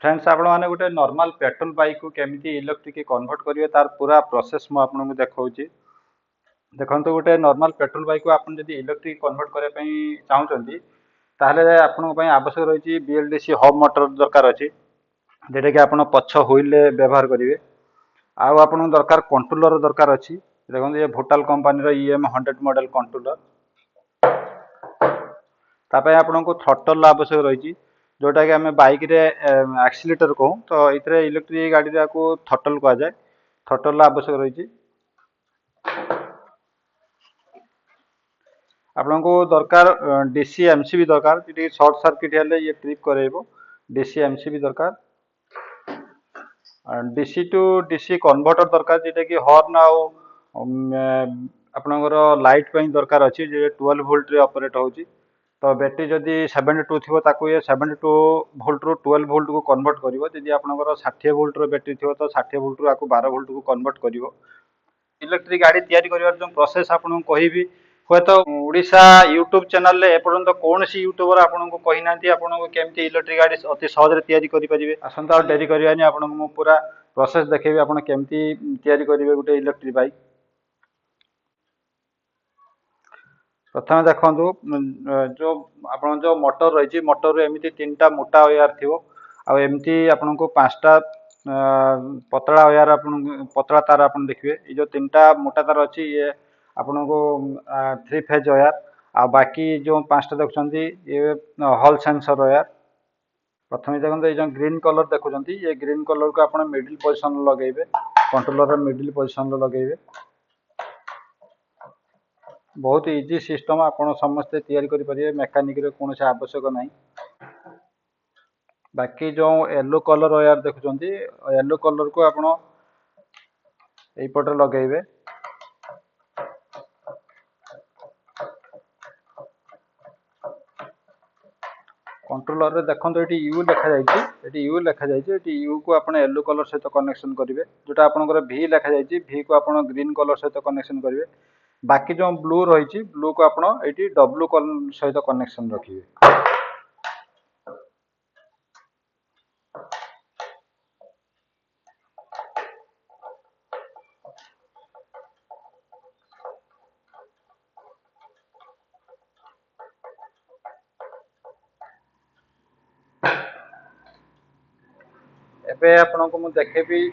Friends आपण मैंने गोटे नॉर्मल पेट्रोल बाइक को केमिति इलेक्ट्रिक कन्वर्ट करिवे तार पूरा प्रोसेस मु आपन को देखाऊची। देखंतु गोटे नॉर्मल पेट्रोल बाइक को आपन जदि इलेक्ट्रिक कन्वर्ट करबा पई चाहुचंती ताहले आपन पई आवश्यक रहिछि बीएलडीसी हब मोटर दरकार अछि जेटा कि आपन पछ व्हील ले व्यवहार करिवे। आउ आपन दरकार कंट्रोलर दरकार अछि। देखंतु ये भोटाल कंपनी रो ईएम 100 मॉडल कंट्रोलर। तापय आपन को थ्रॉटल आवश्यक रहिछि जोटा कि हमें बाइक रे एक्सीलेटर कहूँ तो इतरे इलेक्ट्रिक गाड़ी रे को थ्रॉटल कहा जाए। थ्रॉटल आवश्यक रहिछि। आपन को दरकार डीसी एमसीबी दरकार कि शॉर्ट सर्किट हेले ये ट्रिप करेबो। डीसी एमसीबी दरकार। डीसी टू डीसी कन्वर्टर दरकार जेटा कि हॉर्न आउ आपनकर लाइट पई दरकार अछि जे 12 वोल्ट रे ऑपरेट होउची। तो बैटरी जदि 72 थिबो ताको ये 72 वोल्ट रो 12 वोल्ट को कन्वर्ट करिवो। जदि आपनकर 60 वोल्ट रो बैटरी थिबो तो 60 वोल्ट रो आको 12 वोल्ट को कन्वर्ट करिवो। इलेक्ट्रिक गाड़ी तैयारी करिवार जो प्रोसेस आपन कहबी हुए तो ओडिशा यूट्यूब चैनल ले एपर्यंत कौन सी यूट्यूबर आपन को कहि नांती आपन को केमती इलेक्ट्रिक गाड़ी अति सहज रे तैयारी करि परिबे। आसंता डेरी करिवानी आपन को मु पूरा प्रोसेस देखेबी आपन केमती तैयारी करिवे गुटे इलेक्ट्रिक बाइक। प्रथम देखंतु जो आपन जो मोटर रहिछि मोटर रे एमिति तीनटा मोटा वायर थिबो आ एमिति आपन को पांचटा पतला वायर आपन पतला तार आपन देखिबे। ए जो तीनटा मोटा तार अछि ये आपन को 3 फेज वायर आ बाकी जो पांचटा देखछंती ये हॉल सेंसर वायर। प्रथम देखंतु ए जो ग्रीन कलर देखुछंती ये ग्रीन कलर को आपन मिडिल पोजीशन लगेबे। कंट्रोलर रे मिडिल पोजीशन लगेबे। बहुत इजी सिस्टम आपन समस्त तैयारी करि परिबे। मैकेनिक रे कोनोसे आवश्यक नाही। बाकी जो येलो कलर वायर देखुछंती येलो कलर को आपन एई पटे लगेबे। कंट्रोलर रे देखंतु एटी यू लिखा जायछि। एटी यू लिखा जायछि। एटी यू को आपन येलो कलर सहित कनेक्शन करिवे। जोटा आपनकर भी लिखा जायछि भी को आपन ग्रीन कलर सहित कनेक्शन करिवे। बाकी जो ब्लू रहिछि ब्लू को आपन एटी डब्लू कलर सहित कनेक्शन रखिवे। एबे आपन को मु देखेबी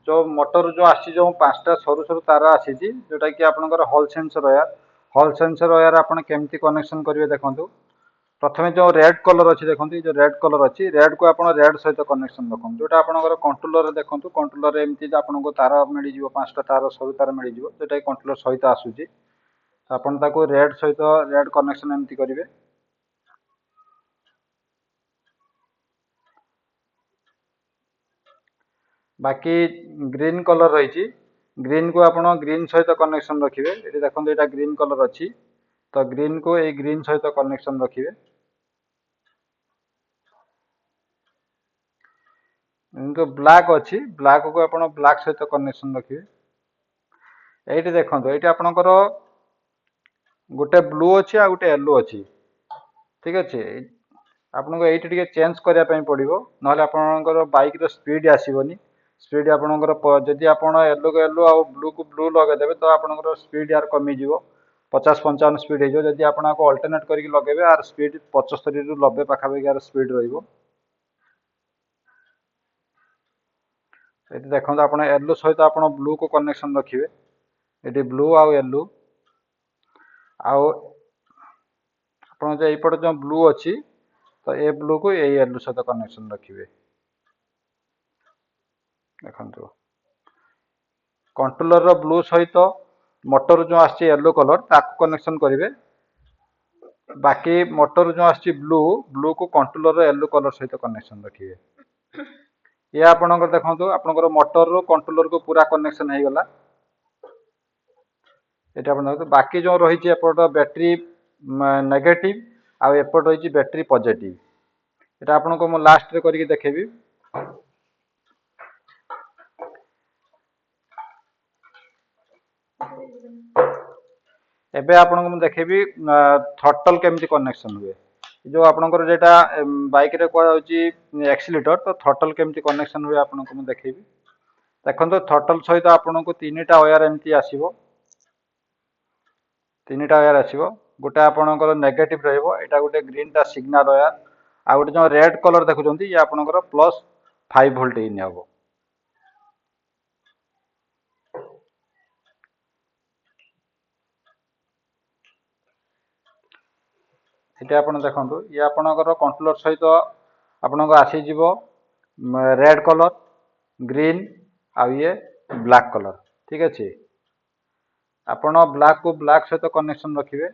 जो मोटर जो आसी जो पांचटा सरू सरू तार आसी जोटा कि आपनकर hall sensor wire. Hall sensor wire आपन केमती कनेक्शन करिवे देखंतु। प्रथमे जो रेड कलर अछि देखंतु जो रेड कलर अछि रेड को आपन रेड सहित कनेक्शन रखंतु। जोटा आपनकर कंट्रोलर रे देखंतु कंट्रोलर रे एमती आपन को तार मिली जिवो पांचटा तार सरू तार मिली जिवो जोटा कि कंट्रोलर सहित आसुची। आपन ताको रेड सहित रेड कनेक्शन एमती करिवे। बाकी ग्रीन कलर रही ग्रीन को आपन ग्रीन सहित कनेक्शन रखिए। ये देखो यहाँ ग्रीन कलर अच्छी तो ग्रीन को ये ग्रीन सहित कनेक्शन रखिए। जो ब्लैक अच्छी ब्लैक को आपन ब्लैक सहित कनेक्शन रखिए। ये देखो ये आपनकर गोटे ब्लू अच्छी आ गोटे येलो अच्छी ठीक अच्छे। आपन को ये चेंज करने पड़ो ना आपनकर बाइक रो स्पीड आसबनी। स्पीड आपनकर जदि आपन येलो को येलो आ ब्लू को ब्लू लगेदेवे तो आपनकर स्पीड यार कमिजिवो 50-55 स्पीड हो। जदि आपन को अल्टरनेट करके लगेबे आर स्पीड 75 रु 90 पाखापाखि यार स्पीड रहिबो। ये देखो आपन येलो सहित आपन ब्लू को कनेक्शन रखिए। ये ब्लू आ येलो आउ आपन जो एपटे जो ब्लू अच्छी तो ये ब्लू को ये येलो सहित कनेक्शन रखिए। देखो कंट्रोलर रो ब्लू सहित मोटर जो आछि येलो कलर ताको कनेक्शन करिवे। बाकी मोटर जो आछि ब्लू ब्लू को कंट्रोलर रो येलो कलर सहित कनेक्शन रखिए। ये आपनकर देखंतु आपनकर मोटर रो कंट्रोलर को पूरा कनेक्शन हे गला। एटा आपन देखंतु बाकी जो रही छि एपट बैटरी नेगेटिव आ एपट रही छि बैटरी पॉजिटिव। एटा आपन को मु लास्ट रे करके देखेबी। एबे आपन को मु देखेबी थ्रॉटल केमती कनेक्शन हुए। जो आपनकर जेटा बाइक रे कुहाଯାଉଛି एक्सीलेटर तो थ्रटल केमती कनेक्शन हुए आपनको मैं देखेबी। देखो थ्रटल सहित आपनको तीनटा वायर एमती आसीबो, तीनटा वायर आसीबो। गोटे आपनकर नेगेटिव रहइबो, एटा गोटे ग्रीन टा सिग्नल वायर, आ गोटे जो रेड कलर देखुछंती ये आपनकर प्लस 5 वोल्ट इन हबो। एटा आपन देखंतु ये आपनकर कंट्रोलर सहित आपनको आसी जीवो रेड कलर, ग्रीन आ ये ब्लैक कलर। ठीक अछि, आपण ब्लैक को ब्लैक सहित कनेक्शन रखिबे।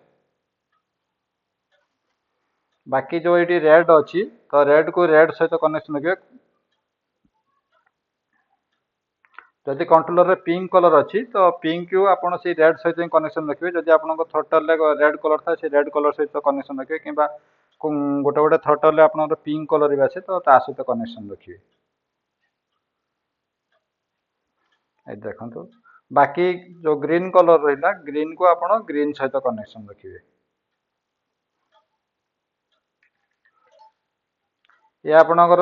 बाकी जो ये रेड अच्छी तो रेड को रेड सहित कनेक्शन रखिए। जदि कंट्रोलर रे पिंक कलर अच्छी तो पिंक को आपण से रेड सहित कनेक्शन रखिए। जदि आपन थ्रटल रे रेड कलर था से रेड कलर सहित कनेक्शन रखिए, किंबा गोटे गोटे थ्रटल रे आपन पिंक कलर भी आसे तो ता सहित कनेक्शन रखिए। ए देखंतु बाकी जो ग्रीन कलर रहिला ग्रीन को आपण ग्रीन सहित कनेक्शन रखिए। ये आपनकर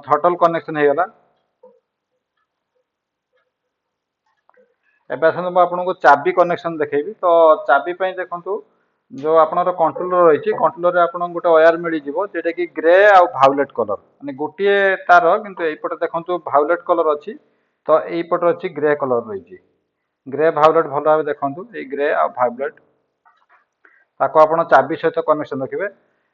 थ्रटल कनेक्शन हो गला। एबे आसନ୍ତୁ ମୁଁ ଆପଣଙ୍କୁ ଚାବି କନେକ୍ସନ ଦେଖେଇବି। ତ ଚାବି ପାଇଁ ଦେଖନ୍ତୁ जो आपनर कंट्रोलर रही कंट्रोलर आपन गोटे वायर मिलଯିव जेटा कि ग्रे आउ भायोलेट कलर, माने गोटे तार किंतु एपटे देखंतु भायोलेट कलर अच्छी तो एपटे अच्छी ग्रे कलर रही। ग्रे भायोलेट भल भाव देखंतु, ए ग्रे आउ भायोलेट ताको आपण चाबी सहित कनेक्शन रखिए।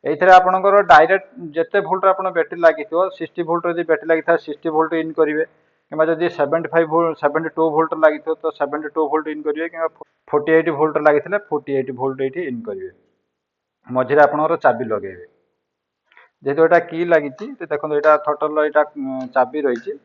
एथिरे आपनकर डायरेक्ट जेते वोल्ट आपन बैटरी लागिथियो 60 वोल्ट जदि बैटरी लागिथा 60 वोल्ट इन करिवे, किंबा जदि 75 वोल्ट 72 वोल्ट लागिथियो तो 72 वोल्ट इन करिवे, किंबा 48 वोल्ट लागिथिले 48 वोल्ट एठी इन करिवे। मझिरे आपनकर चाबी लगेइबे। जेहेतु एटा की लागिछि तो देखंतु एटा थ्रटल रो एटा चाबी रहिछि।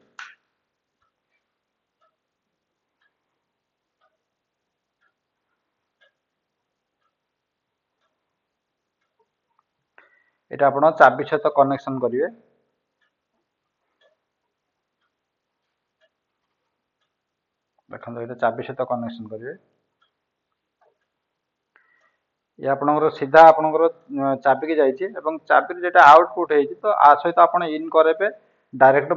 एटा आपण चाबी सहित कनेक्शन करिवे। देखंतु एटा चाबी सहित कनेक्शन करिवे। ये आपनकर सीधा आपनकर चाबी के जाइछि एवं चाबी जेटा आउटपुट हेछि तो आ सहित आपण इन करेबे डायरेक्ट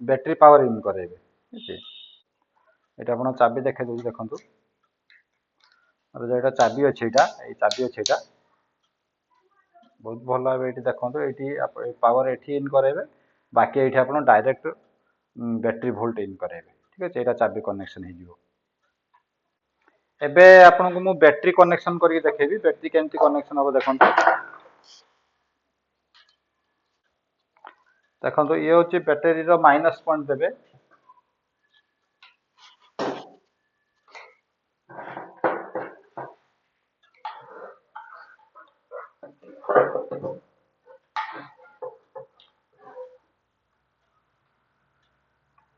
बैटरी पावर इन करेबे। ठीक है, एटा आपण चाबी देखे दउछि देखंतु। और जेटा चाबी अछि एटा ए चाबी अछि एटा बहुत भल भाबे एठी देखंतु। एठी पावर एठी इन करेबे, बाकी एठी आपण डायरेक्ट बैटरी वोल्ट इन करेबे। ठीक अछि, एटा चाबी कनेक्शन हे जिवो। एबे आपनको मु बैटरी कनेक्शन करके देखेबी, बैटरी केमती कनेक्शन हो देखंतु। देखंतु ये होची बैटरी रो माइनस पॉइंट देबे।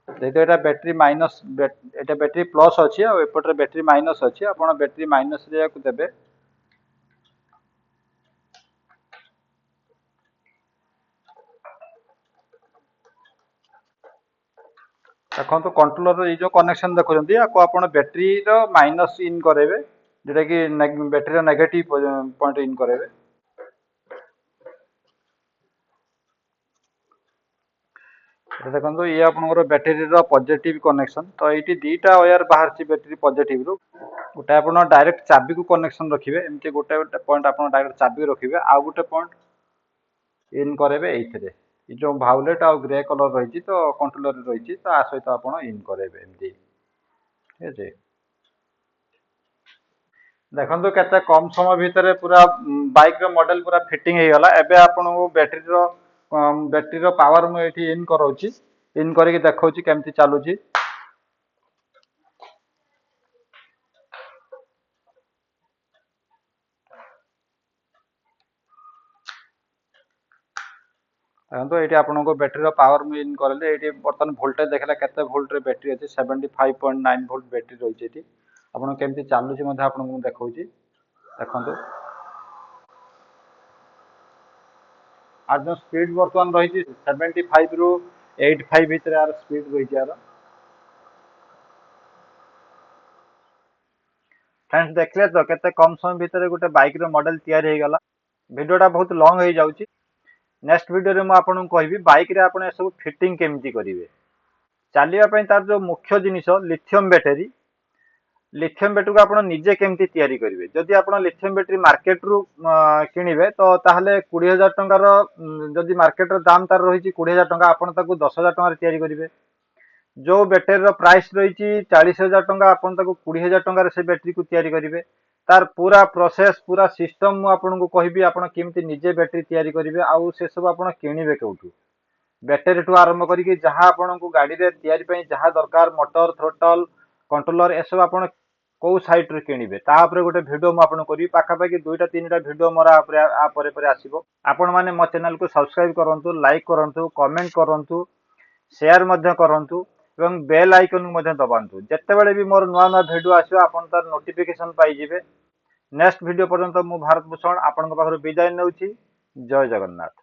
जेहेतु एटा बैटरी माइनस एटा बैटरी प्लस अछि आ एपटर बैटरी माइनस अछि, आपण बैटरी माइनस रे को देबे। देखंतु कंट्रोलर रो ए जो कनेक्शन देखुछंती आको आपण बैटरी रो माइनस इन करेबे, जेटा कि बैटरी रो नेगेटिव पॉइंट इन करेबे। देखो ये आपनकर बैटरी रो पॉजिटिव कनेक्शन, तो ये दीटा वायर बाहर ची बैटरी पॉजिटिव रू। गोटे आप डायरेक्ट चाबी को कनेक्शन रखिए, एमती गोटे गोटे पॉइंट आप डायरेक्ट चाबी रखिए, आउ गोटे पॉइंट इन करेबे एइथिरे। ये जो भायोलेट आ ग्रे कलर रही तो कंट्रोलर रही तो आ सहित आप इन करेबे एमती। ठीक अछि, देखंतु केते कम समय भितर पूरा बाइक रो मॉडल पूरा फिटिंग हे गला। एबे आपनको बैटरी रो पावर मु एठी इन करौची, इन करके देखौची केमती चालुची। देखो ये आपको बैटेरी पावर मु इन करले ये बर्तमान वोल्टेज देखला केते वोल्ट रे बैटरी अछि 75.9 वोल्ट बैटरी रही थी। आपन केमती चालुची मध्ये आपन देखौची देखंतु। आ जो स्पीड बर्तमान रही 75 रु 85 भीतर आर स्पीड रही यार। फ्रेंड्स देखले तो केते कम समय भीतर गोटे बाइक रो मॉडल तैयार हे गला। भिडियोटा बहुत लंग हो जाउची। नेक्स्ट वीडियो रे मैं आपन कहबी बाइक रे आपन ए सब फिटिंग केमती करिवे। चलिया पई तार जो मुख्य जिनिस लिथियम बैटरी को आपण निजे केमती तैयारी करिवे। जदि आपण लिथियम बैटरी मार्केट रु किनिवे तो ताहले 20000 टंकार जदि मार्केट रो दाम तार रहिछि 20000 टंका आपण ताकू 10000 टंका तैयारी करिवे। जो बैटरी रो प्राइस रही 40,000 टंका आपन ताको 20,000 टंका से बैटरी को तैयारी करिवे। तार पूरा प्रोसेस पूरा सिस्टम मु आपन को कहबी आपण केमती निजे बैटरी तैयारी करिवे आउ से सब आपण किनिवे केउठू। बैटरी ठू आरंभ करिके जहाँ आपण को गाड़ी रे तैयारी पई जहाँ दरकार मोटर थ्रोटल कंट्रोलर ए सब आपण को साइट रे किनिवे ता ऊपर गोटे वीडियो मु आपन करी पाखा पाखी 2टा 3टा वीडियो मोरा ऊपर आ परे परे आसीबो। आपण माने मो चैनल को सब्सक्राइब करंतु लाइक करंतु कमेंट करंतु शेयर मध्य करंतु एवं बेल आइकन मध्य दबांतु। जेतेबेले भी मोर नुआ नुआ वीडियो आसीबो आपण तार नोटिफिकेशन पाई जिवे। नेक्स्ट वीडियो पर्यंत मु भारत भूषण आपण को पाखर विदाय नेउची। जय जगन्नाथ।